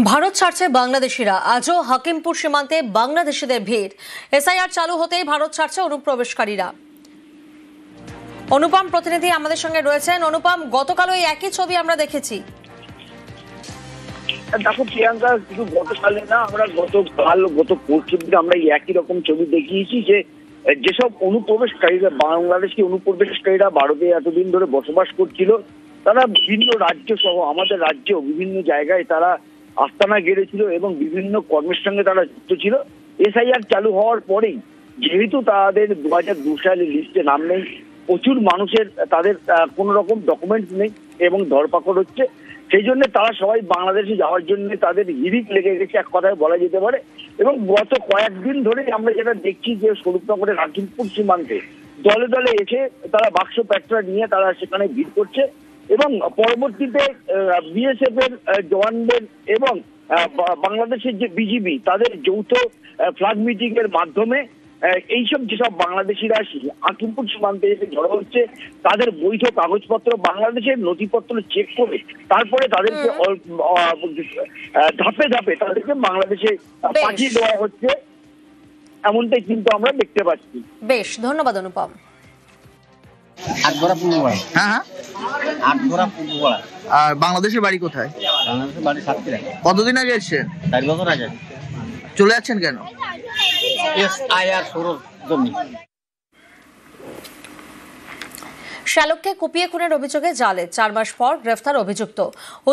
ভারত ছাড়ছে বাংলাদেশিরা। আজও হাকিমপুর সীমান্তে বাংলাদেশিদের ভিড়। এসআইআর চালু হতেই ভারত ছাড়ছে অনুপ্রবেশকারীরা। অনুপম প্রতিনিধি আমাদের সঙ্গে রয়েছেন। অনুপম, গতকালও এই একই ছবি আমরা দেখেছি। দেখো প্রিয়াঙ্কা, শুধু গতকালে না, আমরা গত পরশু দিন আমরা একই রকম ছবি দেখিয়েছি যে যেসব অনুপ্রবেশকারীরা, বাংলাদেশি অনুপ্রবেশকারীরা ভারতে এতদিন ধরে বসবাস করছিল, তারা বিভিন্ন রাজ্য সহ আমাদের রাজ্যেও বিভিন্ন জায়গায় তারা আস্তানা গেড়েছিল এবং বিভিন্ন কর্মের সঙ্গে তারা যুক্ত ছিল। এসআইআর চালু হওয়ার পরেই যেহেতু তাদের 2002 সালের লিস্টে নাম নেই, প্রচুর মানুষের তাদের কোনো রকম ডকুমেন্টস নেই এবং ধরপাকড় হচ্ছে, সেই জন্য তারা সবাই বাংলাদেশে যাওয়ার জন্য তাদের হিড়িক লেগে গেছে, এক কথায় বলা যেতে পারে। এবং গত কয়েকদিন ধরেই আমরা যেটা দেখছি যে স্বরূপনগরের হাকিমপুর সীমান্তে দলে দলে এসে তারা বাক্স প্যাটরা নিয়ে তারা সেখানে ভিড় করছে এবং পরবর্তীতে বিএসএফ এর জওয়ানদের এবং বাংলাদেশের যে বিজিবি তাদের যৌথ ফ্ল্যাগ মিটিং এর মাধ্যমে এইসব যেসব বাংলাদেশিরা হাকিমপুর সীমান্তে এসে জড়ো হচ্ছে, তাদের বৈধ কাগজপত্র, বাংলাদেশের নথিপত্র চেক করে তারপরে তাদেরকে ধাপে ধাপে তাদেরকে বাংলাদেশে পাঠিয়ে দেওয়া হচ্ছে, এমনটাই কিন্তু আমরা দেখতে পাচ্ছি। বেশ, ধন্যবাদ অনুপম। হ্যাঁ, আর বাংলাদেশের বাড়ি কোথায়? বাংলাদেশের বাড়ি সাতক্ষীরা। কতদিন আগে এসেছেন? 4 বছর আগে। চলে যাচ্ছেন কেন? এসআইআর শুরুর জন্য। শ্যালককে কুপিয়ে খুনের অভিযোগে জালে 4 মাস পর গ্রেফতার অভিযুক্ত।